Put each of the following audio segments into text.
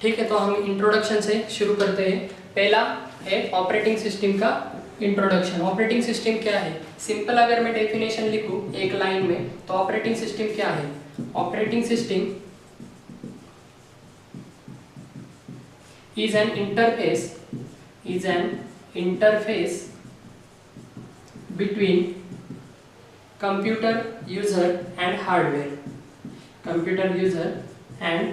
ठीक है, तो हम इंट्रोडक्शन से शुरू करते हैं। पहला है ऑपरेटिंग सिस्टम का इंट्रोडक्शन। ऑपरेटिंग सिस्टम क्या है? सिंपल अगर मैं डेफिनेशन लिखूं एक लाइन में तो ऑपरेटिंग सिस्टम क्या है? Operating system is an interface between computer user and hardware। Computer user and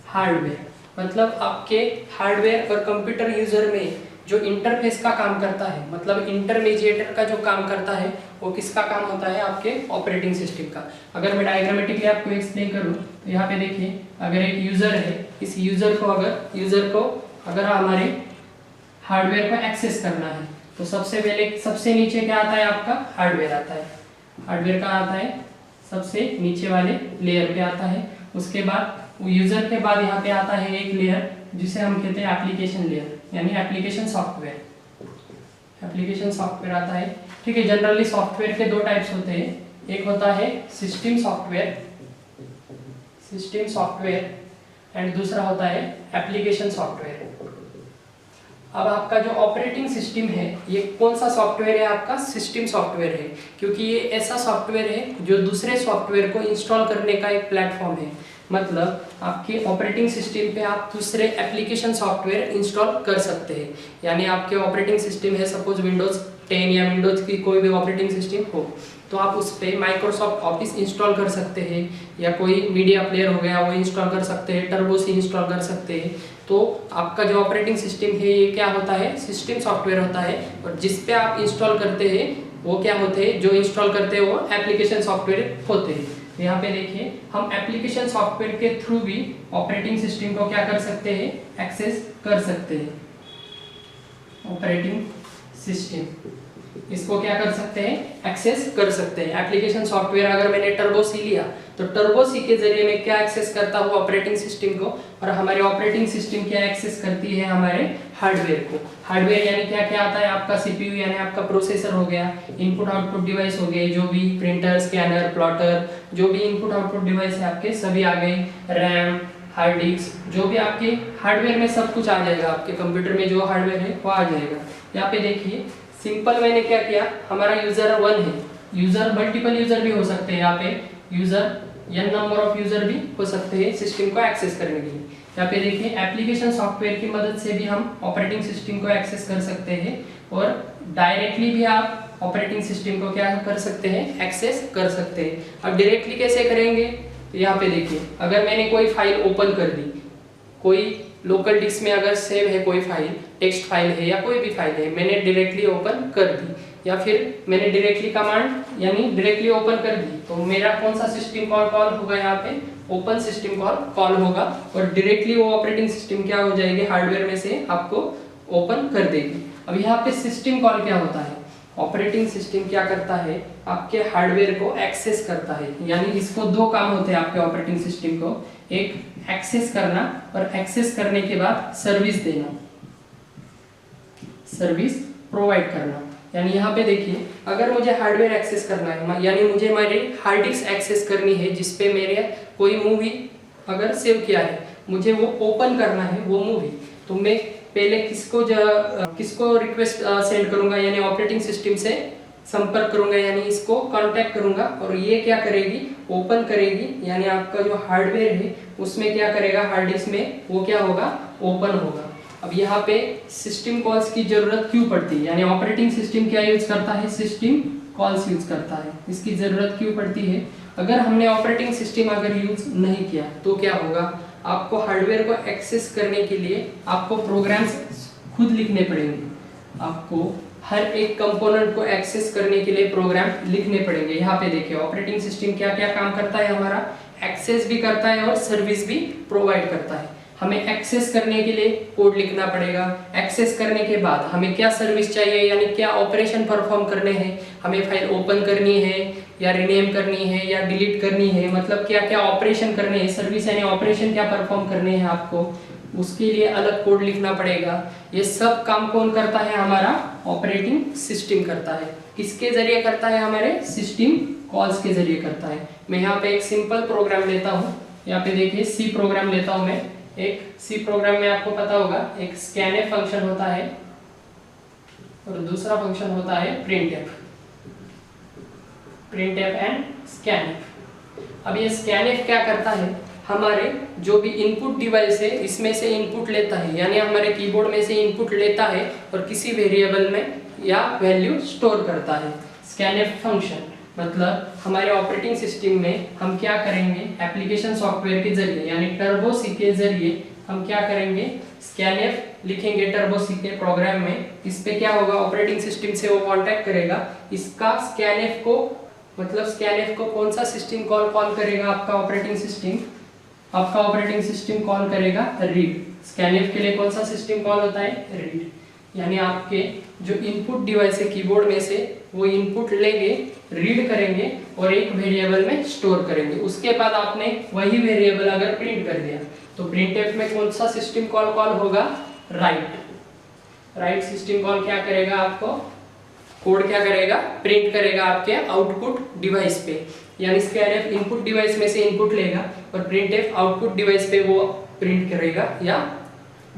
hardware मतलब आपके हार्डवेयर और कंप्यूटर यूजर में जो इंटरफेस का काम करता है, मतलब इंटरमीडिएटर का जो काम करता है, वो किसका काम होता है? आपके ऑपरेटिंग सिस्टम का। अगर मैं डायग्रामेटिकली आपको एक्सप्लेन करूं तो यहाँ पे देखिए, अगर एक यूजर है, इस यूजर को अगर हमारे हार्डवेयर को एक्सेस करना है तो सबसे पहले सबसे नीचे क्या आता है? आपका हार्डवेयर आता है। हार्डवेयर का आता है सबसे नीचे वाले लेयर पे आता है। उसके बाद यूजर के बाद यहाँ पे आता है एक लेयर जिसे हम कहते हैं एप्लीकेशन लेयर, यानी एप्लीकेशन सॉफ्टवेयर। एप्लीकेशन सॉफ्टवेयर आता है। ठीक है, जनरली सॉफ्टवेयर के दो टाइप्स होते हैं। एक होता है सिस्टम सॉफ्टवेयर एंड दूसरा होता है एप्लीकेशन सॉफ्टवेयर। अब आपका जो ऑपरेटिंग सिस्टम है ये कौन सा सॉफ्टवेयर है? आपका सिस्टम सॉफ्टवेयर है, क्योंकि ये ऐसा सॉफ्टवेयर है जो दूसरे सॉफ्टवेयर को इंस्टॉल करने का एक प्लेटफॉर्म है। मतलब आपके ऑपरेटिंग सिस्टम पे आप दूसरे एप्लीकेशन सॉफ्टवेयर इंस्टॉल कर सकते हैं। यानी आपके ऑपरेटिंग सिस्टम है सपोज विंडोज 10 या विंडोज की कोई भी ऑपरेटिंग सिस्टम हो, तो आप उस पर माइक्रोसॉफ्ट ऑफिस इंस्टॉल कर सकते हैं, या कोई मीडिया प्लेयर हो गया वो इंस्टॉल कर सकते हैं, टर्बो सी इंस्टॉल कर सकते हैं। तो आपका जो ऑपरेटिंग सिस्टम है ये क्या होता है? सिस्टम सॉफ्टवेयर होता है। और जिस पे आप इंस्टॉल करते हैं वो क्या होते हैं? जो इंस्टॉल करते हैं वो एप्लीकेशन सॉफ्टवेयर होते हैं। यहाँ पे देखिए, हम एप्लीकेशन सॉफ्टवेयर के थ्रू भी ऑपरेटिंग सिस्टम को क्या कर सकते हैं? एक्सेस कर सकते हैं। ऑपरेटिंग सिस्टम इसको क्या कर सकते हैं? एक्सेस कर सकते हैं। एप्लीकेशन सॉफ्टवेयर अगर मैंने टर्बो सी लिया तो टर्बो सी के जरिए मैं क्या एक्सेस करता हूँ? ऑपरेटिंग सिस्टम को। और हमारे ऑपरेटिंग सिस्टम क्या एक्सेस करती है? हमारे हार्डवेयर को। हार्डवेयर यानी क्या क्या आता है? आपका सीपीयू यानी आपका प्रोसेसर हो गया, इनपुट आउटपुट डिवाइस हो गए, जो भी प्रिंटर, स्कैनर, प्लॉटर, जो भी इनपुट आउटपुट डिवाइस है आपके सभी आ गए, रैम, हार्ड डिस्क, जो भी आपके हार्डवेयर में सब कुछ आ जाएगा। आपके कंप्यूटर में जो हार्डवेयर है वो आ जाएगा। यहाँ पे देखिए, सिंपल मैंने क्या किया, हमारा यूजर 1 है, यूजर मल्टीपल यूजर भी हो सकते हैं। यहाँ पे user n number of user भी हो सकते हैं सिस्टम को एक्सेस करने के लिए। यहाँ पे देखिए, एप्लीकेशन सॉफ्टवेयर की मदद से भी हम ऑपरेटिंग सिस्टम को एक्सेस कर सकते हैं, और डायरेक्टली भी आप ऑपरेटिंग सिस्टम को क्या कर सकते हैं? एक्सेस कर सकते हैं। अब डायरेक्टली कैसे करेंगे? तो यहाँ पे देखिए, अगर मैंने कोई फाइल ओपन कर दी, कोई लोकल डिस्क में अगर सेव है कोई फाइल, टेक्स्ट फाइल है या कोई भी फाइल है, मैंने डायरेक्टली ओपन कर दी, या फिर मैंने डायरेक्टली कमांड यानी डायरेक्टली ओपन कर दी, तो मेरा कौन सा सिस्टम कॉल होगा? यहाँ पे ओपन सिस्टम कॉल होगा, और डायरेक्टली वो ऑपरेटिंग सिस्टम क्या हो जाएगी? हार्डवेयर में से आपको ओपन कर देगी। अब यहाँ पे सिस्टम कॉल क्या होता है? ऑपरेटिंग सिस्टम क्या करता है? आपके हार्डवेयर को एक्सेस करता है। यानी इसको दो काम होते हैं आपके ऑपरेटिंग सिस्टम को, एक एक्सेस करना और एक्सेस करने के बाद सर्विस देना, सर्विस प्रोवाइड करना। यानी यहाँ पे देखिए, अगर मुझे हार्डवेयर एक्सेस करना है, यानी मुझे मेरी हार्ड डिस्क एक्सेस करनी है जिसपे मेरे कोई मूवी अगर सेव किया है, मुझे वो ओपन करना है वो मूवी, तो मैं पहले किसको रिक्वेस्ट सेंड करूंगा? यानी ऑपरेटिंग सिस्टम से संपर्क करूंगा, यानी इसको कांटेक्ट करूंगा, और ये क्या करेगी? ओपन करेगी। यानी आपका जो हार्डवेयर है उसमें क्या करेगा? हार्ड डिस्क में वो क्या होगा? ओपन होगा। अब यहाँ पे सिस्टम कॉल्स की जरूरत क्यों पड़ती है? यानी ऑपरेटिंग सिस्टम क्या यूज करता है? सिस्टम कॉल्स यूज करता है। इसकी जरूरत क्यों पड़ती है? अगर हमने ऑपरेटिंग सिस्टम अगर यूज नहीं किया तो क्या होगा? आपको हार्डवेयर को एक्सेस करने के लिए आपको प्रोग्राम्स खुद लिखने पड़ेंगे। आपको हर एक कंपोनेंट को एक्सेस करने के लिए प्रोग्राम लिखने पड़ेंगे। यहाँ पे देखिए, ऑपरेटिंग सिस्टम क्या क्या काम करता है? हमारा एक्सेस भी करता है और सर्विस भी प्रोवाइड करता है। हमें एक्सेस करने के लिए कोड लिखना पड़ेगा, एक्सेस करने के बाद हमें क्या सर्विस चाहिए, यानी क्या ऑपरेशन परफॉर्म करने हैं, हमें फाइल ओपन करनी है या रिनेम करनी है या डिलीट करनी है, मतलब क्या क्या ऑपरेशन करने हैं, सर्विस यानी ऑपरेशन क्या परफॉर्म करने हैं आपको, उसके लिए अलग कोड लिखना पड़ेगा। ये सब काम कौन करता है? हमारा ऑपरेटिंग सिस्टम करता है। किसके जरिए करता है? हमारे सिस्टम कॉल्स के जरिए करता है। मैं यहाँ पे एक सिंपल प्रोग्राम लेता हूँ, यहाँ पे देखिए सी प्रोग्राम लेता हूँ मैं, एक सी प्रोग्राम में आपको पता होगा एक स्कैनएफ फंक्शन होता है और दूसरा फंक्शन होता है प्रिंटएफ एंड स्कैनएफ। अब ये स्कैनएफ क्या करता है, हमारे जो भी इनपुट डिवाइस है इसमें से इनपुट लेता है, यानी हमारे कीबोर्ड में से इनपुट लेता है और किसी वेरिएबल में या वैल्यू स्टोर करता है। स्कैनएफ फंक्शन मतलब हमारे ऑपरेटिंग सिस्टम में हम क्या करेंगे, एप्लीकेशन सॉफ्टवेयर के जरिए यानी टर्बो सी के जरिए हम क्या करेंगे, स्कैनएफ लिखेंगे टर्बो सी के प्रोग्राम में। इस पे क्या होगा, ऑपरेटिंग सिस्टम से वो कांटेक्ट करेगा, इसका स्कैनएफ को मतलब स्कैनएफ को कौन सा सिस्टम कॉल करेगा, आपका ऑपरेटिंग सिस्टम कॉल करेगा रीड। स्कैनएफ के लिए कौन सा सिस्टम कॉल होता है, रीड। यानी आपके जो इनपुट डिवाइस है कीबोर्ड में से वो इनपुट लेंगे, रीड करेंगे और एक वेरिएबल में स्टोर करेंगे। उसके बाद आपने वही वेरिएबल अगर प्रिंट कर दिया तो प्रिंटएफ में कौन सा सिस्टम कॉल होगा, राइट सिस्टम कॉल क्या करेगा, आपको कोड क्या करेगा, प्रिंट करेगा आपके आउटपुट डिवाइस पे। यानी स्कैनएफ इनपुट डिवाइस में से इनपुट लेगा और प्रिंटएफ आउटपुट डिवाइस पे वो प्रिंट करेगा या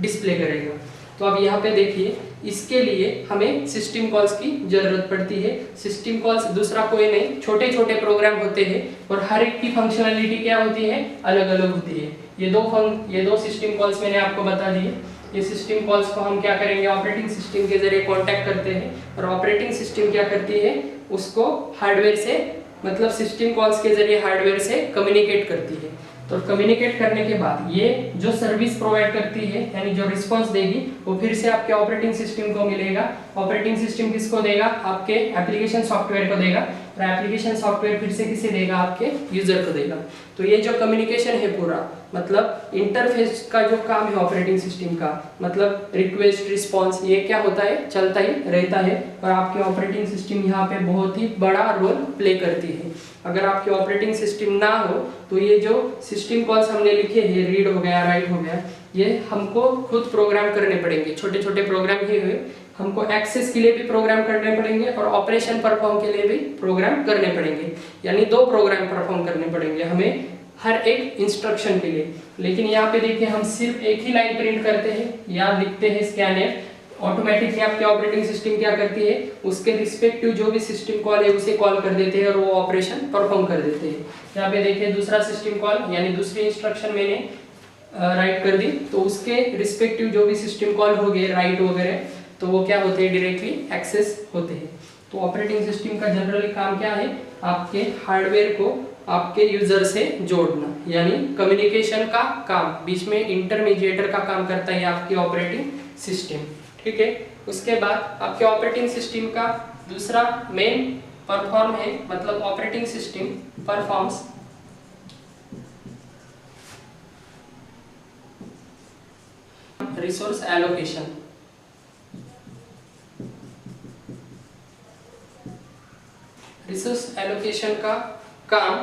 डिस्प्ले करेगा। तो अब यहाँ पे देखिए, इसके लिए हमें सिस्टम कॉल्स की जरूरत पड़ती है। सिस्टम कॉल्स दूसरा कोई नहीं, छोटे छोटे प्रोग्राम होते हैं और हर एक की फंक्शनैलिटी क्या होती है, अलग अलग होती है। ये दो सिस्टम कॉल्स मैंने आपको बता दिए। ये सिस्टम कॉल्स को हम क्या करेंगे, ऑपरेटिंग सिस्टम के जरिए कांटेक्ट करते हैं और ऑपरेटिंग सिस्टम क्या करती है, उसको हार्डवेयर से मतलब सिस्टम कॉल्स के जरिए हार्डवेयर से कम्युनिकेट करती है। तो कम्युनिकेट करने के बाद ये जो सर्विस प्रोवाइड करती है यानी जो रिस्पांस देगी वो फिर से आपके ऑपरेटिंग सिस्टम को मिलेगा। ऑपरेटिंग सिस्टम किसको देगा, आपके एप्लीकेशन सॉफ्टवेयर को देगा और एप्लीकेशन सॉफ्टवेयर फिर से किसे देगा, आपके यूजर को देगा। तो ये जो कम्युनिकेशन है पूरा मतलब इंटरफेस का जो काम है ऑपरेटिंग सिस्टम का, मतलब रिक्वेस्ट रिस्पांस, ये क्या होता है, चलता ही रहता है और आपके ऑपरेटिंग सिस्टम यहाँ पे बहुत ही बड़ा रोल प्ले करती है। अगर आपके ऑपरेटिंग सिस्टम ना हो तो ये जो सिस्टम कॉल्स हमने लिखे हैं, रीड हो गया, राइट हो गया, ये हमको खुद प्रोग्राम करने पड़ेंगे। छोटे छोटे प्रोग्राम ही हुए, हमको एक्सेस के लिए भी प्रोग्राम करने पड़ेंगे और ऑपरेशन परफॉर्म के लिए भी प्रोग्राम करने पड़ेंगे। यानी दो प्रोग्राम परफॉर्म करने पड़ेंगे हमें हर एक इंस्ट्रक्शन के लिए। लेकिन यहाँ पे देखिए हम सिर्फ एक ही लाइन प्रिंट करते हैं या लिखते हैं स्कैनएफ, ऑटोमेटिकली आपके ऑपरेटिंग सिस्टम क्या करती है, उसके रिस्पेक्टिव जो भी सिस्टम कॉल है उसे कॉल कर देते हैं और वो ऑपरेशन परफॉर्म कर देते हैं। यहाँ पे देखिए दूसरा सिस्टम कॉल यानी दूसरी इंस्ट्रक्शन मैंने राइट कर दी, तो उसके रिस्पेक्टिव जो भी सिस्टम कॉल हो गए राइट वगैरह, तो वो क्या होते हैं, डायरेक्टली एक्सेस होते हैं। तो ऑपरेटिंग सिस्टम का जनरली काम क्या है, आपके हार्डवेयर को आपके यूजर से जोड़ना, यानी कम्युनिकेशन का काम, बीच में इंटरमीडिएटर का काम करता है आपकी ऑपरेटिंग सिस्टम। ठीक है, उसके बाद आपके ऑपरेटिंग सिस्टम का दूसरा मेन परफॉर्म है, मतलब operating system performs resource allocation. Resource allocation का काम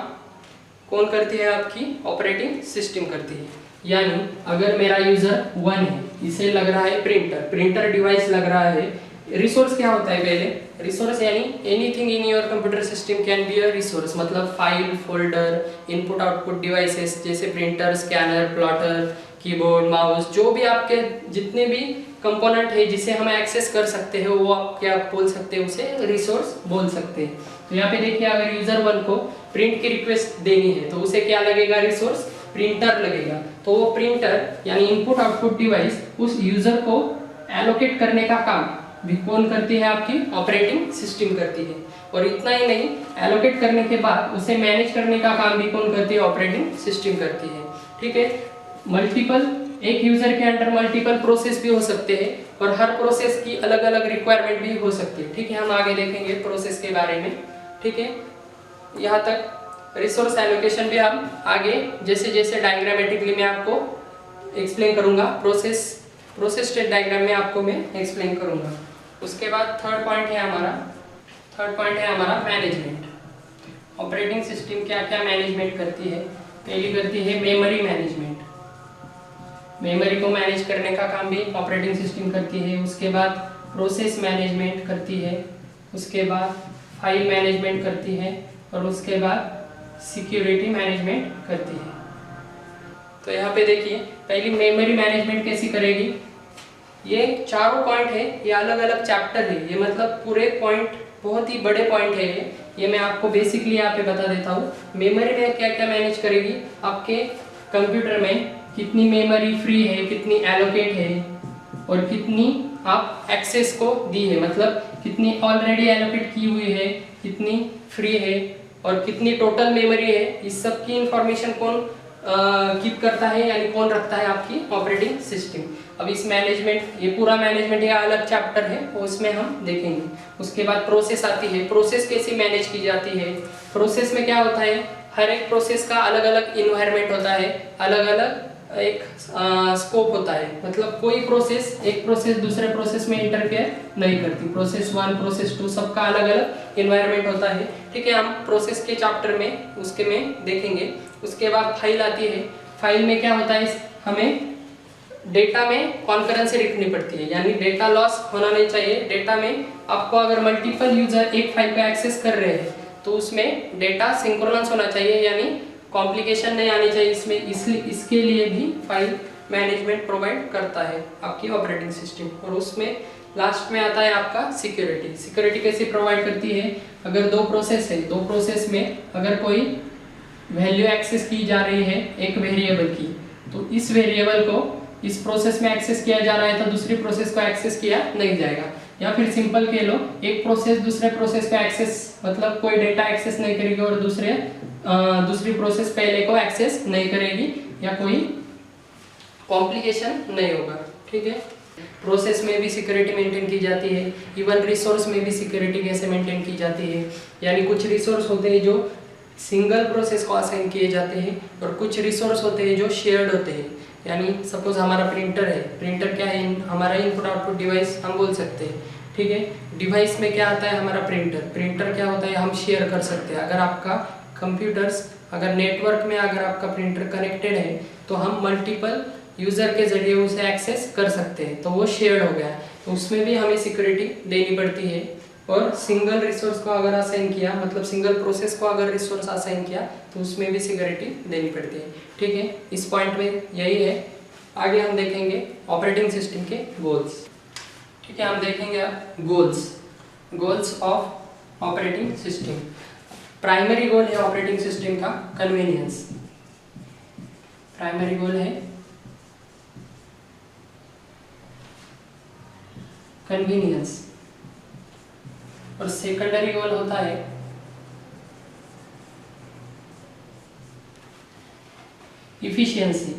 कौन करती है, आपकी ऑपरेटिंग सिस्टम करती है। यानी अगर मेरा यूजर 1 है, इसे लग रहा है प्रिंटर डिवाइस लग रहा है। रिसोर्स क्या होता है, पहले रिसोर्स यानी anything in your computer system can be a resource, मतलब file, folder, input output devices जैसे printer, scanner, plotter, keyboard, mouse, जो भी आपके जितने भी कंपोनेंट है जिसे हम एक्सेस कर सकते हैं वो आप क्या बोल सकते हैं, उसे रिसोर्स बोल सकते हैं। तो यहाँ पे देखिए अगर यूजर 1 को प्रिंट की रिक्वेस्ट देनी है तो उसे क्या लगेगा, रिसोर्स प्रिंटर लगेगा। तो वो प्रिंटर यानी इनपुट आउटपुट डिवाइस उस यूजर को एलोकेट करने का काम भी कौन करती है, आपकी ऑपरेटिंग सिस्टम करती है। और इतना ही नहीं, एलोकेट करने के बाद उसे मैनेज करने का काम भी कौन करती है, ऑपरेटिंग सिस्टम करती है। ठीक है, मल्टीपल, एक यूजर के अंडर मल्टीपल प्रोसेस भी हो सकते हैं और हर प्रोसेस की अलग अलग रिक्वायरमेंट भी हो सकती है। ठीक है, हम आगे देखेंगे प्रोसेस के बारे में। ठीक है, यहाँ तक रिसोर्स एलोकेशन भी हम आगे जैसे जैसे डायग्रामेटिकली मैं आपको एक्सप्लेन करूंगा, प्रोसेस स्टेट डायग्राम में आपको मैं एक्सप्लेन करूंगा। उसके बाद थर्ड पॉइंट है हमारा मैनेजमेंट। ऑपरेटिंग सिस्टम क्या क्या मैनेजमेंट करती है, पहली करती है मेमोरी मैनेजमेंट। मेमोरी को मैनेज करने का काम भी ऑपरेटिंग सिस्टम करती है। उसके बाद प्रोसेस मैनेजमेंट करती है, उसके बाद फाइल मैनेजमेंट करती है और उसके बाद सिक्योरिटी मैनेजमेंट करती है। तो यहाँ पे देखिए पहली मेमोरी मैनेजमेंट कैसी करेगी। ये चारों पॉइंट है, ये अलग अलग चैप्टर है, ये मतलब पूरे पॉइंट बहुत ही बड़े पॉइंट है ये मैं आपको बेसिकली यहाँ पे बता देता हूँ। मेमोरी में क्या क्या मैनेज करेगी, आपके कंप्यूटर में कितनी मेमोरी फ्री है, कितनी एलोकेट है और कितनी आप एक्सेस को दी है, मतलब कितनी ऑलरेडी एलोकेट की हुई है, कितनी फ्री है और कितनी टोटल मेमोरी है, इस सब की इंफॉर्मेशन कौन कीप करता है यानी कौन रखता है, आपकी ऑपरेटिंग सिस्टम। अब इस मैनेजमेंट, ये पूरा मैनेजमेंट ये अलग चैप्टर है, उसमें हम देखेंगे। उसके बाद प्रोसेस आती है, प्रोसेस कैसे मैनेज की जाती है। प्रोसेस में क्या होता है, हर एक प्रोसेस का अलग अलग इन्वायरमेंट होता है, अलग अलग एक स्कोप होता है, मतलब कोई प्रोसेस एक प्रोसेस दूसरे प्रोसेस में इंटरफेयर नहीं करती। प्रोसेस 1 प्रोसेस 2 सबका अलग अलग इन्वायरमेंट होता है, ठीक है। हम प्रोसेस के चैप्टर में उसके में देखेंगे। उसके बाद फाइल आती है, फाइल में क्या होता है, हमें डेटा में कॉन्करेंसी रखनी पड़ती है, यानी डेटा लॉस होना नहीं चाहिए। डेटा में आपको अगर मल्टीपल यूजर एक फाइल को एक्सेस कर रहे हैं तो उसमें डेटा सिंक्रोनस होना चाहिए, यानी कॉम्प्लिकेशन नहीं आनी चाहिए इसमें, इसलिए इसके लिए भी फाइल मैनेजमेंट प्रोवाइड करता है आपकी ऑपरेटिंग सिस्टम। और उसमें लास्ट में आता है आपका सिक्योरिटी। सिक्योरिटी कैसे प्रोवाइड करती है, अगर दो प्रोसेस है, दो प्रोसेस में अगर कोई वैल्यू एक्सेस की जा रही है एक वेरिएबल की, तो इस वेरिएबल को इस प्रोसेस में एक्सेस किया जा रहा है तो दूसरी प्रोसेस को एक्सेस किया नहीं जाएगा। या फिर सिंपल कह लो, एक प्रोसेस दूसरे प्रोसेस को एक्सेस, मतलब कोई डेटा एक्सेस नहीं करेगी और दूसरी प्रोसेस पहले को एक्सेस नहीं करेगी, या कोई कॉम्प्लिकेशन नहीं होगा, ठीक है। प्रोसेस में भी सिक्योरिटी मेंटेन की जाती है, इवन रिसोर्स में भी सिक्योरिटी कैसे मेंटेन की जाती है, यानी कुछ रिसोर्स होते हैं जो सिंगल प्रोसेस को असाइन किए जाते हैं और कुछ रिसोर्स होते हैं जो शेयर्ड होते हैं। यानी सपोज हमारा प्रिंटर है, प्रिंटर क्या है, हमारा इनपुट आउटपुट डिवाइस हम बोल सकते हैं, ठीक है। डिवाइस में क्या आता है हमारा प्रिंटर, प्रिंटर क्या होता है हम शेयर कर सकते हैं। अगर आपका कंप्यूटर्स, अगर नेटवर्क में अगर आपका प्रिंटर कनेक्टेड है तो हम मल्टीपल यूज़र के जरिए उसे एक्सेस कर सकते हैं, तो वो शेयर्ड हो गया, तो उसमें भी हमें सिक्योरिटी देनी पड़ती है। और सिंगल रिसोर्स को अगर असाइन किया, मतलब सिंगल प्रोसेस को अगर रिसोर्स असाइन किया तो उसमें भी सिक्योरिटी देनी पड़ती है, ठीक है। इस पॉइंट में यही है। आगे हम देखेंगे ऑपरेटिंग सिस्टम के गोल्स, ठीक है। हम देखेंगे अब goals of operating system. Primary goal है ऑपरेटिंग सिस्टम का कन्वीनियंस, प्राइमरी गोल है कन्वीनियंस, और सेकेंडरी गोल होता है इफिशियंसी।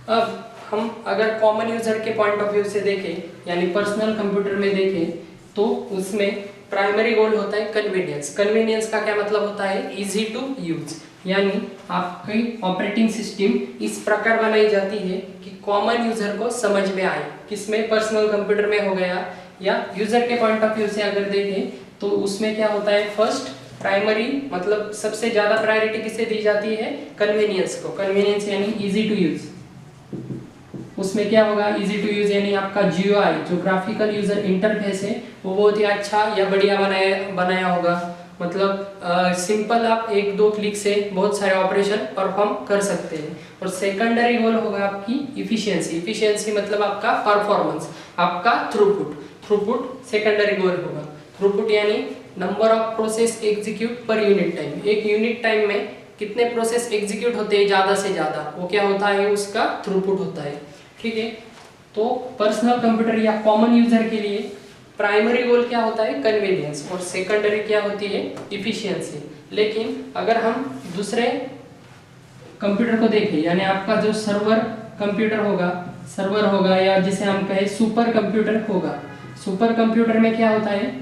अब हम अगर कॉमन यूजर के पॉइंट ऑफ व्यू से देखें, यानी पर्सनल कंप्यूटर में देखें, तो उसमें प्राइमरी गोल होता है कन्वीनियंस। कन्वीनियंस का क्या मतलब होता है, इजी टू यूज, यानी आपकी ऑपरेटिंग सिस्टम इस प्रकार बनाई जाती है कि कॉमन यूजर को समझ में आए। किसमें, पर्सनल कंप्यूटर में हो गया, या यूजर के पॉइंट ऑफ व्यू से अगर देखें तो उसमें क्या होता है, फर्स्ट प्राइमरी मतलब सबसे ज्यादा प्रायोरिटी किसे दी जाती है, कन्वीनियंस को। कन्वीनियंस यानी इजी टू यूज, उसमें क्या होगा, इजी टू यूज यानी आपका GUI जो ग्राफिकल यूजर इंटरफेस है वो बहुत ही अच्छा या बढ़िया बनाया होगा, मतलब सिंपल आप 1-2 क्लिक से बहुत सारे ऑपरेशन परफॉर्म कर सकते हैं। और सेकेंडरी गोल होगा आपकी इफिशियंसी। इफिशियंसी मतलब आपका परफॉर्मेंस, आपका थ्रूपुट सेकेंडरी गोल होगा। थ्रूपुट यानी number of process execute per unit time, एक यूनिट टाइम में कितने प्रोसेस एग्जीक्यूट होते हैं ज्यादा से ज्यादा, वो क्या होता है, उसका थ्रूपुट होता है, ठीक है। तो पर्सनल कंप्यूटर या कॉमन यूजर के लिए प्राइमरी गोल क्या होता है, कन्वीनियंस, और सेकेंडरी क्या होती है, इफिशियंसी। लेकिन अगर हम दूसरे कंप्यूटर को देखें, यानी आपका जो सर्वर कंप्यूटर होगा या जिसे हम कहें सुपर कंप्यूटर होगा, सुपर कंप्यूटर में क्या होता है,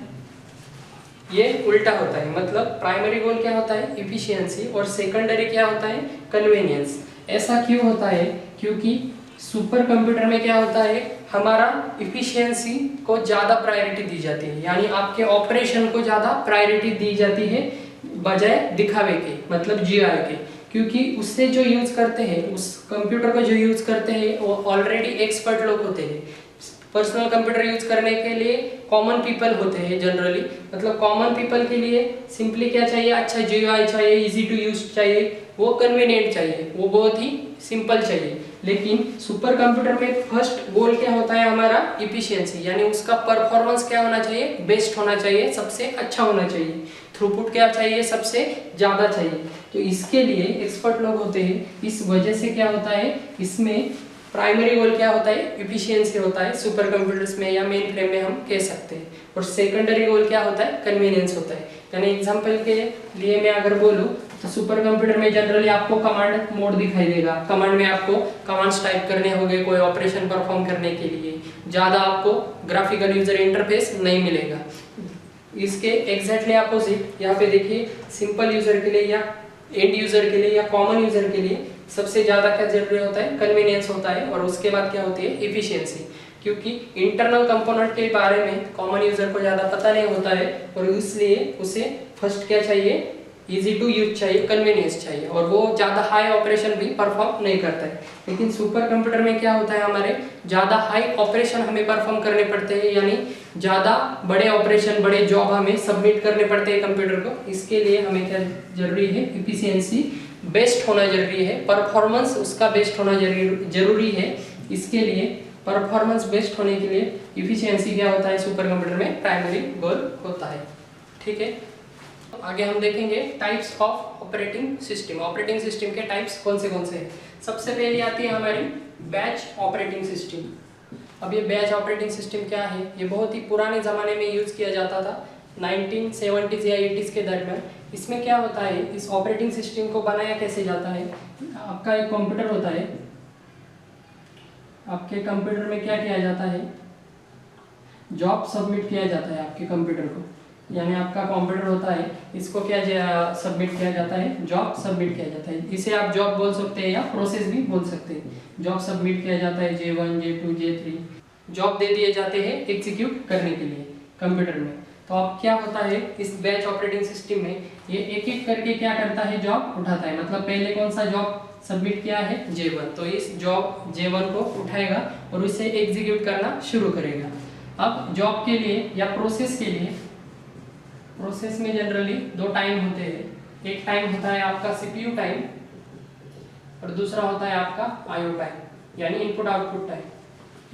ये उल्टा होता है, मतलब प्राइमरी गोल क्या होता है, इफिशियंसी, और सेकेंडरी क्या होता है, कन्वीनियंस। ऐसा क्यों होता है, क्योंकि सुपर कंप्यूटर में क्या होता है, हमारा इफिशियंसी को ज़्यादा प्रायोरिटी दी जाती है, यानी आपके ऑपरेशन को ज़्यादा प्रायोरिटी दी जाती है बजाय दिखावे के, मतलब GUI के, क्योंकि उससे जो यूज़ करते हैं, उस कंप्यूटर को जो यूज़ करते हैं वो ऑलरेडी एक्सपर्ट लोग होते हैं। पर्सनल कंप्यूटर यूज करने के लिए कॉमन पीपल होते हैं जनरली, मतलब कॉमन पीपल के लिए सिंपली क्या चाहिए, अच्छा GUI चाहिए, इजी टू यूज चाहिए, वो कन्वीनियंट चाहिए, वो बहुत ही सिंपल चाहिए। लेकिन सुपर कंप्यूटर में फर्स्ट गोल क्या होता है हमारा, इफिशियंसी, यानी उसका परफॉर्मेंस क्या होना चाहिए, बेस्ट होना चाहिए, सबसे अच्छा होना चाहिए, थ्रूपुट क्या चाहिए, सबसे ज़्यादा चाहिए। तो इसके लिए एक्सपर्ट लोग होते हैं, इस वजह से क्या होता है, इसमें प्राइमरी गोल क्या होता है, इफिशियंसी होता है सुपर कंप्यूटर्स में या मेन फ्रेम में हम कह सकते हैं, और सेकेंडरी गोल क्या होता है, कन्वीनियंस होता है। यानी एग्जांपल के लिए मैं अगर बोलूँ तो सुपर कंप्यूटर में जनरली आपको कमांड मोड दिखाई देगा, कमांड में आपको कमांड्स टाइप करने होंगे कोई ऑपरेशन परफॉर्म करने के लिए, ज़्यादा आपको ग्राफिकल यूजर इंटरफेस नहीं मिलेगा। इसके एग्जैक्टली अपोजिट यहाँ पे देखिए, सिंपल यूजर के लिए या एंड यूजर के लिए या कॉमन यूजर के लिए सबसे ज़्यादा क्या जरूरी होता है, कन्वीनियंस होता है, और उसके बाद क्या होती है, इफिशियंसी, क्योंकि इंटरनल कंपोनेंट के बारे में कॉमन यूजर को ज़्यादा पता नहीं होता है, और इसलिए उसे फर्स्ट क्या चाहिए, इजी टू यूज चाहिए, कन्वीनियंस चाहिए, और वो ज़्यादा हाई ऑपरेशन भी परफॉर्म नहीं करता है। लेकिन सुपर कंप्यूटर में क्या होता है, हमारे ज़्यादा हाई ऑपरेशन हमें परफॉर्म करने पड़ते हैं, यानी ज़्यादा बड़े ऑपरेशन, बड़े जॉब हमें सबमिट करने पड़ते हैं कंप्यूटर को। इसके लिए हमें क्या जरूरी है, इफिशियंसी बेस्ट होना जरूरी है, परफॉर्मेंस उसका बेस्ट होना जरूरी है। इसके लिए परफॉर्मेंस बेस्ट होने के लिए इफिशियंसी क्या होता है, सुपर कंप्यूटर में प्राइमरी गोल होता है। ठीक है, आगे हम देखेंगे types of operating system. Operating system के टाइप्स कौन से हैं। सबसे पहले आती है हमारी बैच ऑपरेटिंग सिस्टम। अब ये बैच ऑपरेटिंग सिस्टम क्या है, ये बहुत ही पुराने ज़माने में यूज़ किया जाता था, 1970s या 80s के दरमियान। इसमें क्या होता है, इस ऑपरेटिंग सिस्टम को बनाया कैसे जाता है, आपका एक कंप्यूटर होता है, आपके कंप्यूटर में क्या किया जाता है, जॉब सबमिट किया जाता है आपके कंप्यूटर को, यानी आपका कंप्यूटर होता है, इसको क्या सबमिट किया जाता है, जॉब सबमिट किया जाता है। इसे आप जॉब बोल सकते हैं या प्रोसेस भी बोल सकते हैं। जॉब सबमिट किया जाता है, J1 J2 J3 जॉब दे दिए जाते हैं एग्जीक्यूट करने के लिए कंप्यूटर में। तो अब क्या होता है, इस बैच ऑपरेटिंग सिस्टम में ये एक एक करके क्या करता है, जॉब उठाता है। मतलब पहले कौन सा जॉब सबमिट किया है, J1, तो इस जॉब J1 को उठाएगा और उसे एग्जीक्यूट करना शुरू करेगा। अब जॉब के लिए या प्रोसेस के लिए, प्रोसेस में जनरली दो टाइम होते हैं। एक टाइम होता है आपका CPU टाइम और दूसरा होता है आपका IO टाइम, यानी input output time.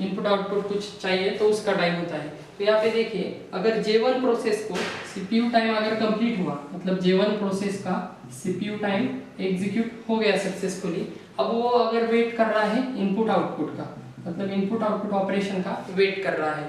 Input output कुछ चाहिए तो उसका टाइम होता है। तो यहाँ पे देखिए, अगर J1 प्रोसेस को CPU टाइम अगर कंप्लीट हुआ, मतलब J1 प्रोसेस का CPU टाइम एग्जीक्यूट हो गया सक्सेसफुली, अब वो अगर वेट कर रहा है इनपुट आउटपुट का, मतलब इनपुट आउटपुट ऑपरेशन का वेट कर रहा है,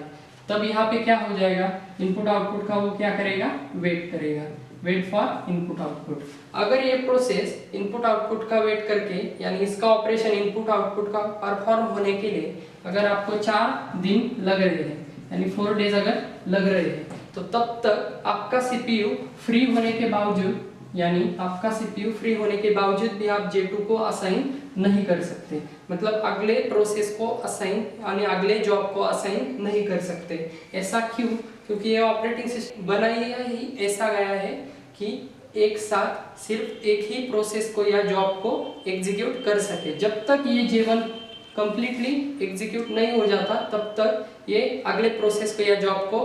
तब यहाँ पे क्या हो जाएगा, इनपुट आउटपुट का वो क्या करेगा, वेट करेगा, वेट फॉर इनपुट आउटपुट। अगर ये प्रोसेस इनपुट आउटपुट का वेट करके, यानी इसका ऑपरेशन इनपुट आउटपुट का परफॉर्म होने के लिए अगर आपको 4 दिन लग रहे हैं, यानी 4 डेज अगर लग रहे हैं, तो तब तक आपका CPU फ्री होने के बावजूद, यानी आपका CPU फ्री होने के बावजूद भी आप J2 को असाइन नहीं कर सकते, मतलब अगले प्रोसेस को असाइन, यानी अगले जॉब को असाइन नहीं कर सकते। ऐसा क्यों? क्योंकि ये ऑपरेटिंग सिस्टम बनाया ही ऐसा गया है कि एक साथ सिर्फ एक ही प्रोसेस को या जॉब को एग्जीक्यूट कर सके। जब तक ये J1 कंप्लीटली एग्जीक्यूट नहीं हो जाता, तब तक ये अगले प्रोसेस को या जॉब को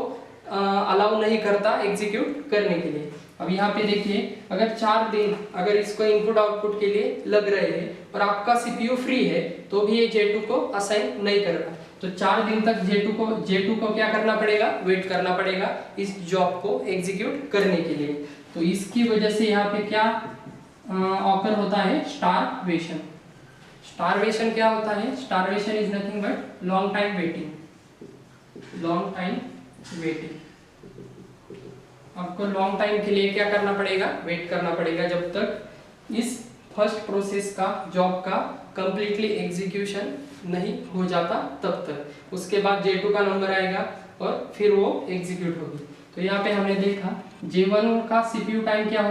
अलाउ नहीं करता एग्जीक्यूट करने के लिए। अब यहाँ पे देखिए, अगर 4 दिन अगर इसको इनपुट आउटपुट के लिए लग रहे हैं और आपका CPU फ्री है, तो भी ये J2 को असाइन नहीं कर रहा, तो 4 दिन तक J2 को क्या करना पड़ेगा, वेट करना पड़ेगा इस जॉब को एग्जीक्यूट करने के लिए। तो इसकी वजह से यहाँ पे क्या ऑकर होता है, स्टारवेशन। स्टारवेशन क्या होता है, starvation is nothing but long time waiting. Long time waiting, आपको लॉन्ग टाइम के लिए क्या करना पड़ेगा, वेट करना पड़ेगा, जब तक इस फर्स्ट प्रोसेस का जॉब का कंप्लीटली एग्जीक्यूशन नहीं हो जाता तब तक। उसके बाद J2 का नंबर आएगा और फिर वो एग्जीक्यूट होगी। तो यहाँ पे हमने देखा J1 का CPU टाइम क्या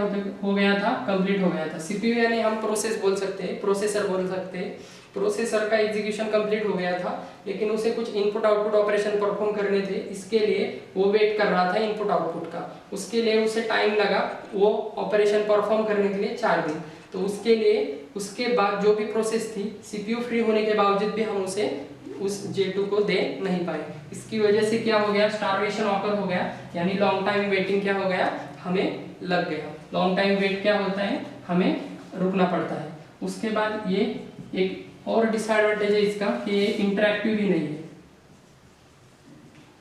हो गया था, कंप्लीट हो गया था। CPU यानी हम प्रोसेस बोल सकते हैं, प्रोसेसर बोल सकते हैं। प्रोसेसर का एग्जीक्यूशन कंप्लीट हो गया था, लेकिन उसे कुछ इनपुट आउटपुट ऑपरेशन परफॉर्म करने थे, इसके लिए वो वेट कर रहा था इनपुट आउटपुट का। उसके लिए उसे टाइम लगा वो ऑपरेशन परफॉर्म करने के लिए 4 दिन। तो उसके लिए उसके बाद जो भी प्रोसेस थी, CPU फ्री होने के बावजूद भी हम उसे उस J2 को दे नहीं पाए। इसकी वजह से क्या हो गया, स्टारवेशन ऑकर हो गया, यानी लॉन्ग टाइम वेटिंग क्या हो गया, हमें लग गया। लॉन्ग टाइम वेट क्या होता है, हमें रुकना पड़ता है। उसके बाद ये एक और डिसएडवांटेज है इसका कि ये इंटरैक्टिव ही नहीं है,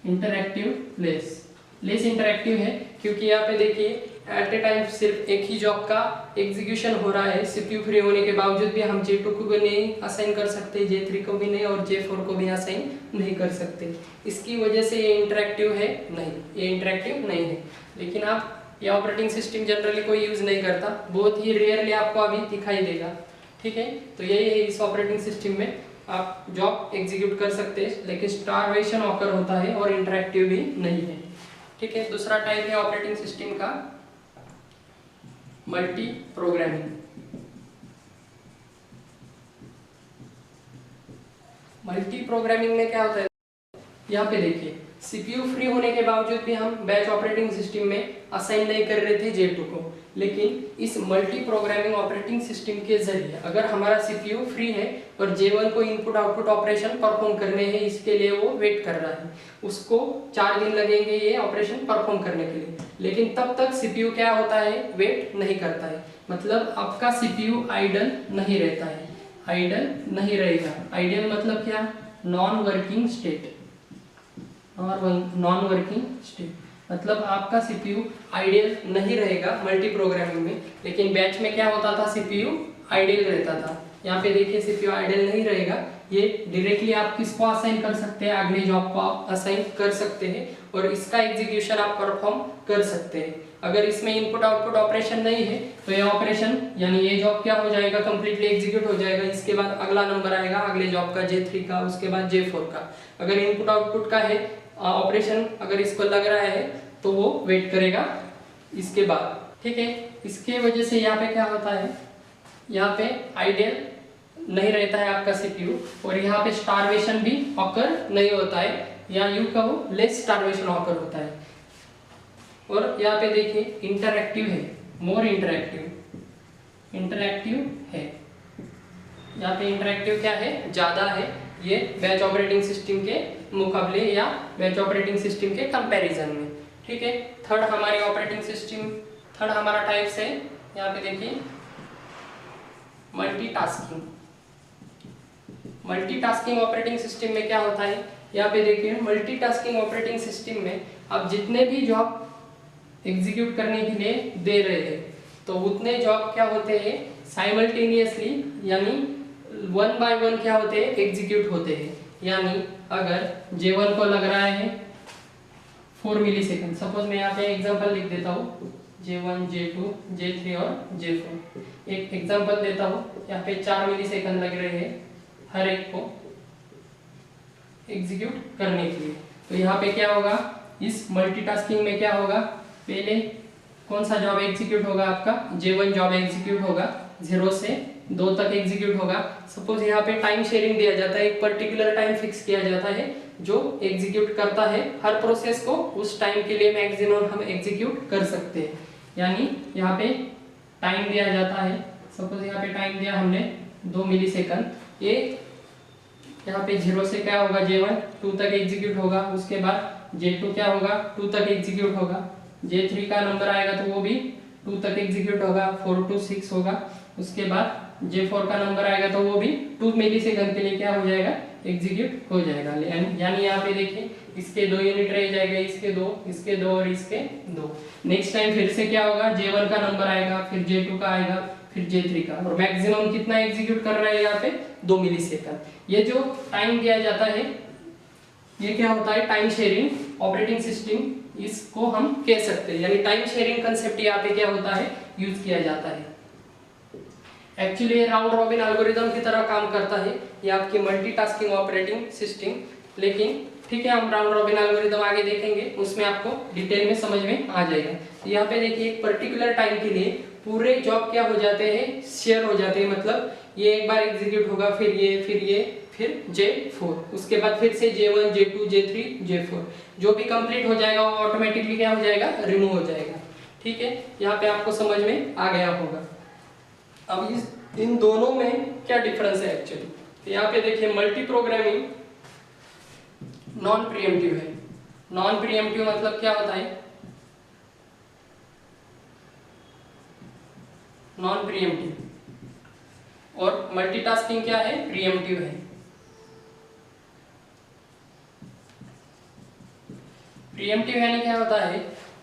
इंटरैक्टिव लेस इंटरैक्टिव है, क्योंकि यहाँ पे देखिए एट ए टाइम सिर्फ एक ही जॉब का एग्जीक्यूशन हो रहा है। सीपीयू फ्री होने के बावजूद भी हम J2 को भी नहीं असाइन कर सकते, J3 को भी नहीं और J4 को भी असाइन नहीं कर सकते। इसकी वजह से ये इंटरैक्टिव है नहीं, ये इंटरैक्टिव नहीं है। लेकिन आप ये ऑपरेटिंग सिस्टम जनरली कोई यूज नहीं करता, बहुत ही रेयरली आपको अभी दिखाई देगा, ठीक है। तो यही है, इस ऑपरेटिंग सिस्टम में आप जॉब एग्जीक्यूट कर सकते हैं, लेकिन स्टारवेशन ऑकर होता है और इंटरैक्टिव भी नहीं है, ठीक है। दूसरा टाइप है ऑपरेटिंग सिस्टम का मल्टी प्रोग्रामिंग। मल्टी प्रोग्रामिंग में क्या होता है, यहाँ पे देखिए सीपीयू फ्री होने के बावजूद भी हम बैच ऑपरेटिंग सिस्टम में असाइन नहीं कर रहे थे J2 को, लेकिन इस मल्टी प्रोग्रामिंग ऑपरेटिंग सिस्टम के जरिए अगर हमारा सीपीयू फ्री है और J1 को इनपुट आउटपुट ऑपरेशन परफॉर्म करने हैं, इसके लिए वो वेट कर रहा है, उसको 4 दिन लगेंगे ये ऑपरेशन परफॉर्म करने के लिए, लेकिन तब तक सीपीयू क्या होता है, वेट नहीं करता है। मतलब आपका सीपीयू आइडल नहीं रहता है, आइडल नहीं रहेगा। आइडल मतलब क्या, नॉन वर्किंग स्टेट, और नॉन वर्किंग स्टेट मतलब आपका सीपीयू आइडियल नहीं रहेगा मल्टी प्रोग्रामिंग में। लेकिन बैच में क्या होता था, सीपीयू आइडियल रहता था। यहाँ पे देखिए सीपीयू आइडियल नहीं रहेगा, ये डायरेक्टली आप किसको असाइन कर सकते हैं, अगले जॉब को आप असाइन कर सकते हैं और इसका एग्जीक्यूशन आप परफॉर्म कर सकते हैं। अगर इसमें इनपुट आउटपुट ऑपरेशन नहीं है तो ये ऑपरेशन यानी ये जॉब क्या हो जाएगा, कंप्लीटली एग्जीक्यूट हो जाएगा। इसके बाद अगला नंबर आएगा अगले जॉब का, J3 का, उसके बाद J4 का। अगर इनपुट आउटपुट का है ऑपरेशन, अगर इसको लग रहा है तो वो वेट करेगा इसके बाद, ठीक है। इसके वजह से यहाँ पे क्या होता है, यहाँ पे आइडियल नहीं रहता है आपका सीपीयू और यहाँ पे स्टारवेशन भी ऑकर नहीं होता है, या यूं कहो लेस स्टारवेशन ऑकर होता है। और यहाँ पे देखिए इंटरैक्टिव है, मोर इंटरैक्टिव है। यहाँ पे इंटरैक्टिव क्या है, ज्यादा है ये बैच ऑपरेटिंग सिस्टम के मुकाबले या बैच ऑपरेटिंग सिस्टम के कंपैरिजन में, ठीक है। थर्ड हमारी ऑपरेटिंग सिस्टम, थर्ड हमारा टाइप्स है, यहाँ पे देखिए मल्टीटास्किंग। मल्टीटास्किंग ऑपरेटिंग सिस्टम में क्या होता है, यहाँ पे देखिए मल्टीटास्किंग ऑपरेटिंग सिस्टम में आप जितने भी जॉब एग्जीक्यूट करने के लिए दे रहे हैं तो उतने जॉब क्या होते हैं, साइमल्टेनियसली यानी 1 by 1 क्या होते हैं, एग्जीक्यूट होते हैं। यानी अगर J1 को लग रहा है 4 मिलीसेकंड, सपोज मैं यहाँ पे एग्जांपल लिख देता हूँ, J1, J2, J3 और J4। एक एग्जांपल देता हूँ, यहाँ पे 4 मिलीसेकंड लग रहे हैं हर एक को एग्जीक्यूट करने के लिए। तो यहाँ पे क्या होगा, इस मल्टीटास्किंग में क्या होगा, पहले कौन सा जॉब एग्जीक्यूट होगा, आपका J1 जॉब एग्जीक्यूट होगा, 0 से 2 तक एग्जीक्यूट होगा। सपोज यहाँ पे टाइम शेयरिंग दिया जाता है, एक पर्टिकुलर टाइम फिक्स किया जाता है जो एग्जीक्यूट करता है हर प्रोसेस को, उस टाइम के लिए मैक्सिमम हम एग्जीक्यूट कर सकते हैं। यानी यहाँ पे टाइम दिया जाता है, सपोज यहाँ पे टाइम दिया हमने 2 मिलीसेकंड, ये यहाँ पे 0 से क्या होगा, J1 2 तक एग्जीक्यूट होगा, उसके बाद J2 क्या होगा, 2 तक एग्जीक्यूट होगा, J3 का नंबर आएगा तो वो भी 2 तक एग्जीक्यूट होगा, 4 to 6 होगा, उसके बाद J4 का नंबर आएगा तो वो भी 2 मिलीसेकंड के लिए क्या हो जाएगा, एग्जीक्यूट हो जाएगा। यानी यहाँ पे देखिए इसके 2 यूनिट रह जाएगा, इसके 2, इसके 2 और इसके 2। नेक्स्ट टाइम फिर से क्या होगा, J1 का नंबर आएगा, फिर J2 का आएगा, फिर J3 का, और मैक्सिमम कितना एग्जीक्यूट कर रहा है यहाँ पे, 2 मिलीसेकंड। ये जो टाइम दिया जाता है ये क्या होता है, टाइम शेयरिंग ऑपरेटिंग सिस्टम, इसको हम कह सकते हैं। यानी टाइम शेयरिंग कंसेप्ट यहाँ पे क्या होता है, यूज किया जाता है। एक्चुअली ये राउंड रॉबिन एल्गोरिदम की तरह काम करता है, ये आपकी मल्टीटास्किंग ऑपरेटिंग सिस्टम। लेकिन ठीक है, हम राउंड रॉबिन एल्गोरिदम आगे देखेंगे, उसमें आपको डिटेल में समझ में आ जाएगा। तो यहाँ पे देखिए एक पर्टिकुलर टाइम के लिए पूरे जॉब क्या हो जाते हैं, शेयर हो जाते हैं। मतलब ये एक बार एग्जीक्यूट होगा, फिर ये, फिर J4, उसके बाद फिर से J1, J2, J3, J4, जो भी कंप्लीट हो जाएगा वो ऑटोमेटिकली क्या हो जाएगा, रिमूव हो जाएगा। ठीक है, यहाँ पे आपको समझ में आ गया होगा। अब इन दोनों में क्या डिफरेंस है एक्चुअली, तो यहाँ पे देखिए मल्टी प्रोग्रामिंग नॉन प्रीएम्प्टिव है। नॉन प्रीएम्प्टिव मतलब क्या होता है? Non pre-emptive. और मल्टीटास्किंग क्या है? प्रीएम्प्टिव है। प्रीएम्प्टिव यानी क्या होता है?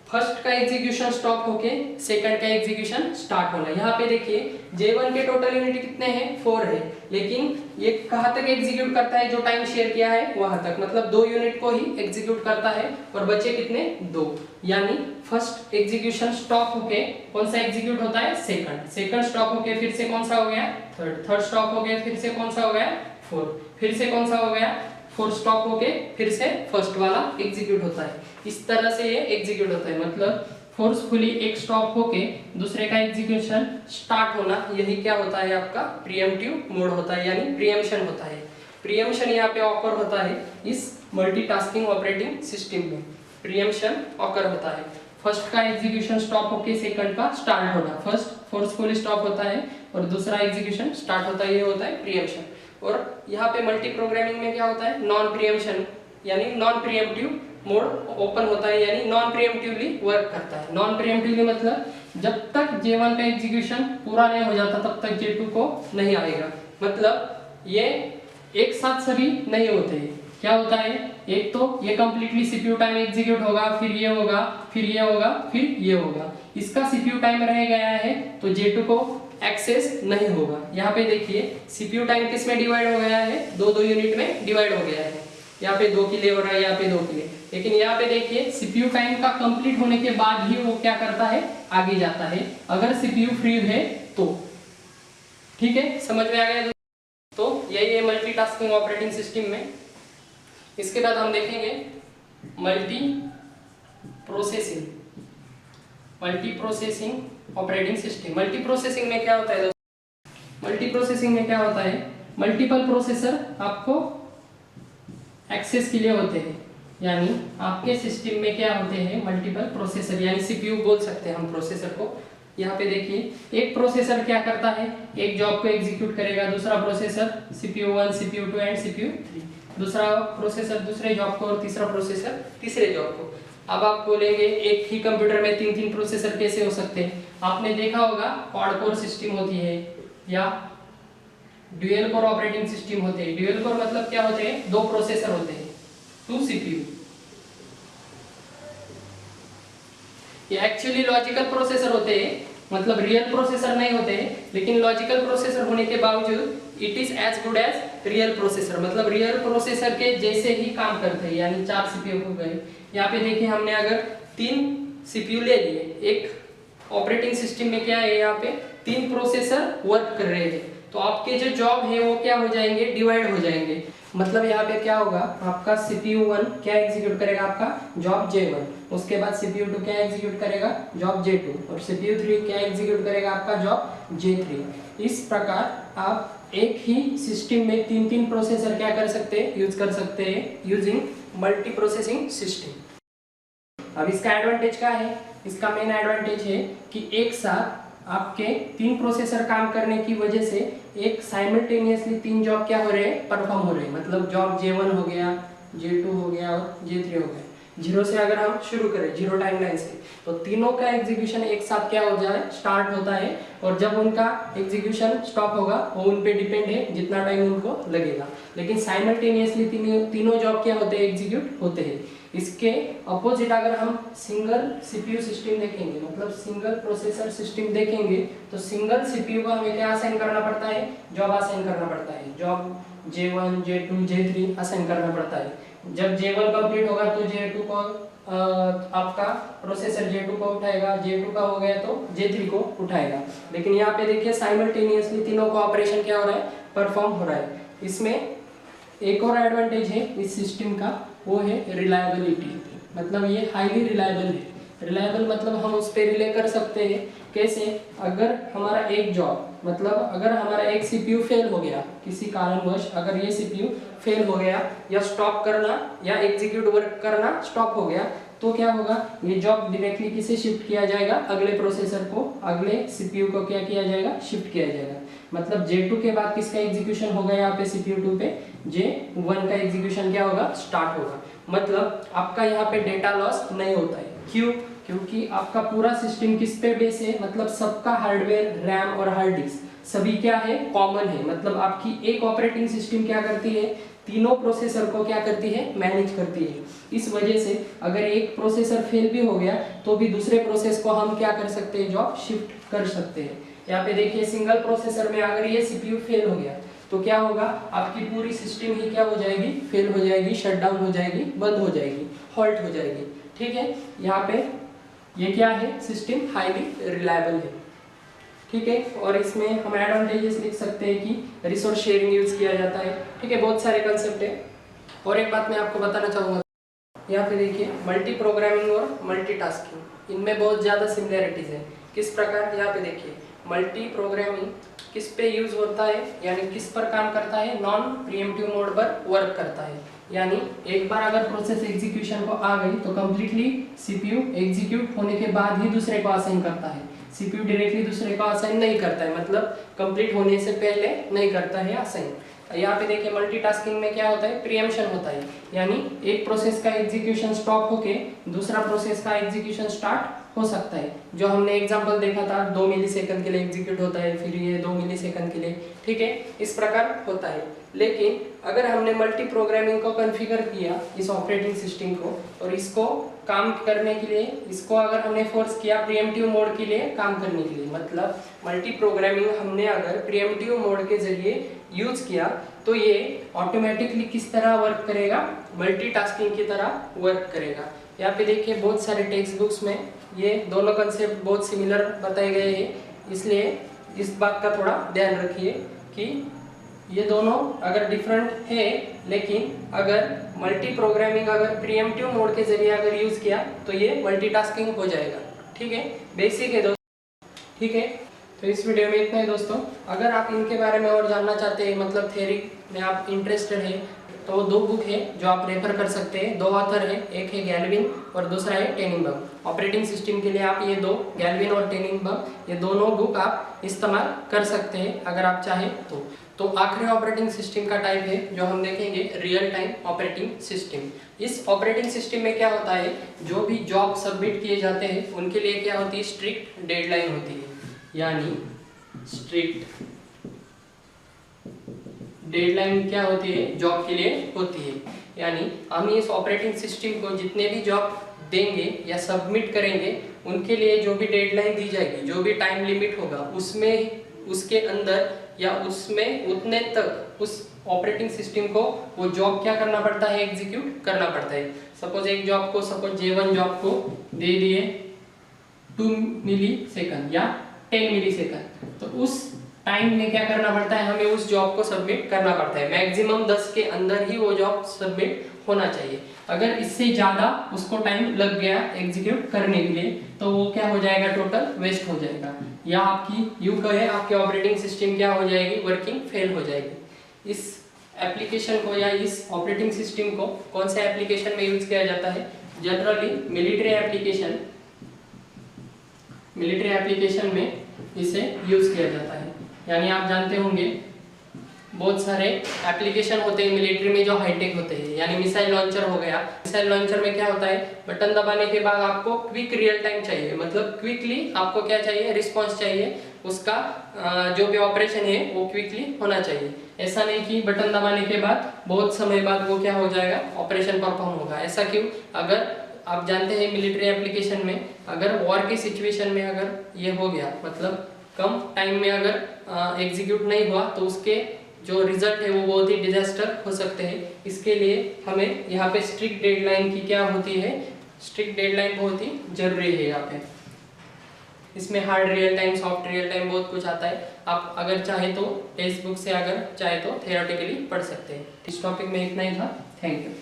फर्स्ट का एग्जीक्यूशन स्टॉप होके सेकंड का एग्जीक्यूशन स्टार्ट होना। यहाँ पे देखिए J1 के टोटल यूनिट कितने हैं? 4 है, लेकिन ये कहाँ तक एग्जीक्यूट करता है? जो टाइम शेयर किया है वहां तक, मतलब 2 यूनिट को ही एग्जीक्यूट करता है और बचे कितने? 2। यानी फर्स्ट एग्जीक्यूशन स्टॉप होके कौन सा एग्जीक्यूट होता है? सेकंड। सेकंड स्टॉप होके फिर से कौन सा हो गया? थर्ड। थर्ड स्टॉप हो गया फिर से कौन सा हो गया? फोर्थ। फिर से कौन सा हो गया? फोर्थ स्टॉप होके फिर से फर्स्ट वाला एग्जीक्यूट होता है। इस तरह से ये एग्जीक्यूट होता है, मतलब फोर्सफुली एक स्टॉप होके दूसरे का एग्जीक्यूशन स्टार्ट होना, यही क्या होता है? आपका प्रीएम्प्टिव मोड होता है, यानी प्रीएम्पशन होता है। प्रीएम्पशन यहाँ पे ऑकर होता है इस मल्टीटास्किंग ऑपरेटिंग सिस्टम में। प्रीएम्पशन ऑकर होता है, फर्स्ट का एग्जीक्यूशन स्टॉप होके सेकंड का स्टार्ट होना। फर्स्ट फोर्सफुली स्टॉप होता है और दूसरा एग्जीक्यूशन स्टार्ट होता है, ये होता है प्रीएम्पशन। और यहाँ पे मल्टी प्रोग्रामिंग में क्या होता है? नॉन प्रीएम्पशन, यानी नॉन प्रीएम्प्टिव मोड ओपन होता है, यानी नॉन प्रीएम्प्टिवली वर्क करता है। नॉन प्रीएम्प्टिवली मतलब जब तक J1 का एग्जीक्यूशन पूरा नहीं हो जाता तब तक J2 को नहीं आएगा। मतलब ये एक साथ सभी नहीं होते। क्या होता है? एक तो ये कंप्लीटली सीपीयू टाइम एग्जीक्यूट होगा, फिर ये होगा, फिर ये होगा, फिर ये होगा। इसका सीपीयू टाइम रह गया है तो J2 को एक्सेस नहीं होगा। यहाँ पे देखिए सीपीयू टाइम किस में डिवाइड हो गया है? 2 यूनिट में डिवाइड हो गया है। यहाँ पे 2 के लिए हो रहा है, यहाँ पे 2 के लिए। लेकिन यहाँ पे देखिए सीपीयू टाइम का कंप्लीट होने के बाद ही वो क्या करता है? आगे जाता है, अगर सीपीयू फ्री है तो। ठीक है, समझ में आ गया? तो यही है मल्टीटास्किंग ऑपरेटिंग सिस्टम में। इसके बाद हम देखेंगे multi processing. Multi processing operating system. Multi processing में क्या होता है? मल्टी प्रोसेसिंग में क्या होता है? मल्टीपल प्रोसेसर आपको एक्सेस के लिए होते हैं, यानी आपके सिस्टम में क्या होते हैं? मल्टीपल प्रोसेसर, यानी सीपीयू बोल सकते हैं हम प्रोसेसर को। यहाँ पे देखिए एक प्रोसेसर क्या करता है? एक जॉब को एग्जीक्यूट करेगा, दूसरा processor CPU 1, CPU 2 and CPU 3, दूसरा प्रोसेसर दूसरे जॉब को और तीसरा प्रोसेसर तीसरे जॉब को। अब आप बोलेंगे एक ही कंप्यूटर में 3 प्रोसेसर कैसे हो सकते हैं? आपने देखा होगा क्वाड कोर सिस्टम होती है या ड्यूअल कोर ऑपरेटिंग सिस्टम होते हैं। ड्यूअल कोर मतलब क्या होते हैं? 2 प्रोसेसर होते हैं, 2 CPU। ये एक्चुअली लॉजिकल प्रोसेसर होते हैं, मतलब रियल प्रोसेसर नहीं होते हैं, लेकिन लॉजिकल प्रोसेसर होने के बावजूद it is as good as real processor, मतलब रियल प्रोसेसर के जैसे ही काम करते हैं। यानी 4 CPU हो गए। यहाँ पे देखिए हमने अगर 3 CPU ले लिए, एक ऑपरेटिंग सिस्टम में क्या है? यहाँ पे 3 प्रोसेसर वर्क कर रहे हैं, तो आपके जो जॉब है वो क्या हो जाएंगे? डिवाइड हो जाएंगे। मतलब यहाँ पे क्या होगा? आपका CPU 1 क्या एग्जीक्यूट करेगा? आपका जॉब J1। उसके बाद CPU 2 क्या एग्जीक्यूट करेगा? Job J2। और CPU 3 क्या एग्जीक्यूट करेगा? आपका जॉब J3। इस प्रकार आप एक ही सिस्टम में 3 प्रोसेसर क्या कर सकते हैं? यूज कर सकते हैं यूजिंग मल्टी प्रोसेसिंग सिस्टम। अब इसका एडवांटेज क्या है? इसका मेन एडवांटेज है कि एक साथ आपके 3 प्रोसेसर काम करने की वजह से एक साइमल्टेनियसली 3 जॉब क्या हो रहे हैं? परफॉर्म हो रहे हैं। मतलब जॉब J1 हो गया, J2 हो गया और J3 हो गया। 0 से अगर हम शुरू करें, 0 टाइमलाइन से, तो तीनों का एग्जीक्यूशन एक साथ क्या हो जाए? स्टार्ट होता है। और जब उनका एग्जीक्यूशन स्टॉप होगा वो उन पे डिपेंड है, जितना टाइम उनको लगेगा। लेकिन साइमल्टेनियसली तीनों जॉब क्या होते हैं? एग्जीक्यूट होते हैं। इसके अपोजिट अगर हम सिंगल CPU सिस्टम देखेंगे, मतलब सिंगल प्रोसेसर सिस्टम देखेंगे, तो सिंगल CPU को हमें क्या असाइन करना पड़ता है? जॉब असाइन करना पड़ता है। Job J1, J2, J3 assign करना पड़ता है। जब J1 कंप्लीट होगा तो J2 को आपका प्रोसेसर J2 को उठाएगा, J2 का हो गया तो J3 को उठाएगा। लेकिन यहाँ पे देखिए साइमल्टेनियसली तीनों को ऑपरेशन क्या हो रहा है? परफॉर्म हो रहा है। इसमें एक और एडवांटेज है इस सिस्टम का, वो है रिलायबिलिटी। मतलब ये हाईली रिलायबल है। रिलायबल मतलब हम उस पर रिले कर सकते हैं। कैसे? अगर हमारा एक जॉब, मतलब अगर हमारा एक CPU फेल हो गया किसी कारणवश, अगर ये CPU फेल हो गया या स्टॉप करना या एग्जीक्यूट वर्क करना स्टॉप हो गया, तो क्या होगा, ये जॉब डायरेक्टली किसे शिफ्ट किया जाएगा, अगले प्रोसेसर को, अगले सीपीयू को क्या किया जाएगा, शिफ्ट किया जाएगा। मतलब J2 के बाद किसका एग्जीक्यूशन होगा, यहाँ पे CPU 2 पे J1 का एग्जीक्यूशन क्या होगा, स्टार्ट होगा। मतलब आपका यहाँ पे डेटा लॉस नहीं होता है। क्यों? क्योंकि आपका पूरा सिस्टम किस पे बेस है, मतलब सबका हार्डवेयर, रैम और हार्ड डिस्क सभी क्या है, कॉमन है। मतलब आपकी एक ऑपरेटिंग सिस्टम क्या करती है, तीनों प्रोसेसर को क्या करती है, मैनेज करती है। इस वजह से अगर एक प्रोसेसर फेल भी हो गया तो भी दूसरे प्रोसेस को हम क्या कर सकते हैं, जॉब शिफ्ट कर सकते हैं। यहाँ पे देखिए सिंगल प्रोसेसर में अगर ये सीपीयू फेल हो गया तो क्या होगा, आपकी पूरी सिस्टम ही क्या हो जाएगी, फेल हो जाएगी, शटडाउन हो जाएगी, बंद हो जाएगी, हॉल्ट हो जाएगी। ठीक है, यहाँ पे ये क्या है, सिस्टम हाईली रिलायबल है। ठीक है, और इसमें हम एडवांटेजेस लिख सकते हैं कि रिसोर्स शेयरिंग यूज किया जाता है। ठीक है, बहुत सारे कंसेप्ट है। और एक बात मैं आपको बताना चाहूँगा, यहाँ पे देखिए मल्टी प्रोग्रामिंग और मल्टीटास्किंग, इनमें बहुत ज़्यादा सिमिलरिटीज है। किस प्रकार, यहाँ पे देखिए मल्टी प्रोग्रामिंग किस पे यूज होता है, यानी किस पर काम करता है, नॉन प्रीएम्प्टिव मोड पर वर्क करता है। यानी एक बार अगर प्रोसेस एग्जीक्यूशन को आ गई तो कम्प्लीटली सीपीयू एग्जीक्यूट होने के बाद ही दूसरे को असाइन करता है। सीपीयू डायरेक्टली दूसरे को असाइन नहीं करता है, मतलब कंप्लीट होने से पहले नहीं करता है असाइन। यहाँ पे देखिए मल्टीटास्किंग में क्या होता है, प्रीएम्पशन होता है, यानी एक प्रोसेस का एग्जीक्यूशन स्टॉप होके दूसरा प्रोसेस का एग्जीक्यूशन स्टार्ट हो सकता है। जो हमने एग्जांपल देखा था 2 मिलीसेकंड के लिए एग्जीक्यूट होता है, फिर ये 2 मिलीसेकंड के लिए। ठीक है, इस प्रकार होता है। लेकिन अगर हमने मल्टी प्रोग्रामिंग को कॉन्फ़िगर किया इस ऑपरेटिंग सिस्टम को, और इसको काम करने के लिए इसको अगर हमने फोर्स किया प्रीएम्प्टिव मोड के लिए काम करने के लिए, मतलब मल्टी प्रोग्रामिंग हमने अगर प्रीएम्प्टिव मोड के जरिए यूज किया तो ये ऑटोमेटिकली किस तरह वर्क करेगा, मल्टीटास्किंग की तरह वर्क करेगा। यहाँ पे देखिए बहुत सारे टेक्स्ट बुक्स में ये दोनों कंसेप्ट बहुत सिमिलर बताए गए हैं, इसलिए इस बात का थोड़ा ध्यान रखिए कि ये दोनों अगर डिफरेंट है, लेकिन अगर मल्टी प्रोग्रामिंग अगर प्रीएम्प्टिव मोड के जरिए अगर यूज किया तो ये मल्टीटास्किंग हो जाएगा। ठीक है, बेसिक है दोस्तों। ठीक है, तो इस वीडियो में इतना ही दोस्तों। अगर आप इनके बारे में और जानना चाहते हैं, मतलब थ्योरी में आप इंटरेस्टेड है, तो 2 बुक है जो आप रेफर कर सकते हैं। 2 ऑथर है, एक है गैल्विन और दूसरा है टेनिंगबम। ऑपरेटिंग सिस्टम के लिए आप ये 2 गैल्विन और टेनिंगबम ये दोनों बुक आप इस्तेमाल कर सकते हैं अगर आप चाहें तो आखिरी ऑपरेटिंग सिस्टम का टाइप है जो हम देखेंगे, रियल टाइम ऑपरेटिंग सिस्टम। इस ऑपरेटिंग सिस्टम में क्या होता है, जो भी जॉब सबमिट किए जाते हैं उनके लिए क्या होती है, स्ट्रिक्ट डेडलाइन होती है। यानी स्ट्रिक्ट डेडलाइन क्या होती है, जॉब के लिए होती है। यानी हम इस ऑपरेटिंग सिस्टम को जितने भी जॉब देंगे या सबमिट करेंगे उनके लिए जो भी डेडलाइन दी जाएगी, जो भी टाइम लिमिट होगा, उसमें उसके अंदर या उसमें उतने तक उस ऑपरेटिंग सिस्टम को वो जॉब क्या करना पड़ता है, एग्जीक्यूट करना पड़ता है। सपोज एक जॉब को, सपोज J1 जॉब को दे दिए 2 मिलीसेकंड या 10 मिलीसेकंड, तो उस टाइम में क्या करना पड़ता है, हमें उस जॉब को सबमिट करना पड़ता है। मैक्सिमम 10 के अंदर ही वो जॉब सबमिट होना चाहिए। अगर इससे ज़्यादा उसको टाइम लग गया एग्जीक्यूट करने के लिए तो वो क्या हो जाएगा, टोटल वेस्ट हो जाएगा, या आपकी यूं कहे आपके ऑपरेटिंग सिस्टम क्या हो जाएगी, वर्किंग फेल हो जाएगी। इस एप्लीकेशन को या इस ऑपरेटिंग सिस्टम को कौन से एप्लीकेशन में यूज किया जाता है, जनरली मिलिट्री एप्लीकेशन में इसे यूज किया जाता है। यानी आप जानते होंगे बहुत सारे एप्लीकेशन होते हैं मिलिट्री में जो हाईटेक होते हैं, यानी मिसाइल लॉन्चर हो गया। मिसाइल लॉन्चर में क्या होता है, बटन दबाने के बाद आपको क्विक रियल टाइम चाहिए, मतलब क्विकली आपको क्या चाहिए, रिस्पॉन्स चाहिए, उसका जो भी ऑपरेशन है वो क्विकली होना चाहिए। ऐसा नहीं कि बटन दबाने के बाद बहुत समय बाद वो क्या हो जाएगा, ऑपरेशन परफॉर्म होगा। ऐसा क्यों, अगर आप जानते हैं मिलिट्री एप्लीकेशन में अगर वॉर की सिचुएशन में अगर ये हो गया, मतलब कम टाइम में अगर एग्जीक्यूट नहीं हुआ तो उसके जो रिजल्ट है वो बहुत ही डिजास्टर हो सकते हैं। इसके लिए हमें यहाँ पे स्ट्रिक्ट डेडलाइन की क्या होती है, स्ट्रिक्ट डेडलाइन बहुत ही जरूरी है। यहाँ पे इसमें hard real time, soft real time बहुत कुछ आता है। आप अगर चाहे तो टेक्स्ट बुक से अगर चाहे तो थियोरेटिकली पढ़ सकते हैं। इस टॉपिक में इतना ही था। Thank you.